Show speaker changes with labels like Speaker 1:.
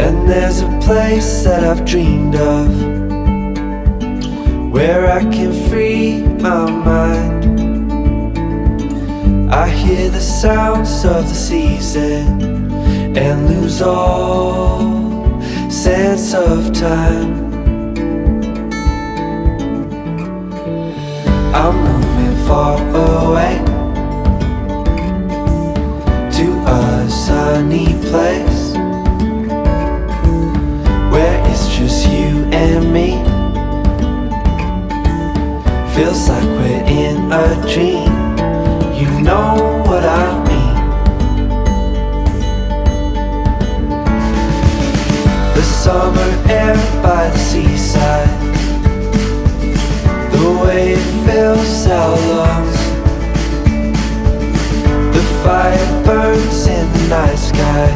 Speaker 1: And there's a place that I've dreamed of, where I can free my mind. I hear the sounds of the season and lose all sense of time. I'm moving far away to a sunny place where it's just you and me. Feels like we're in a dream. You know what I mean. The summer air by the seaside, the way it fills our lungs. The fire burns in the night sky,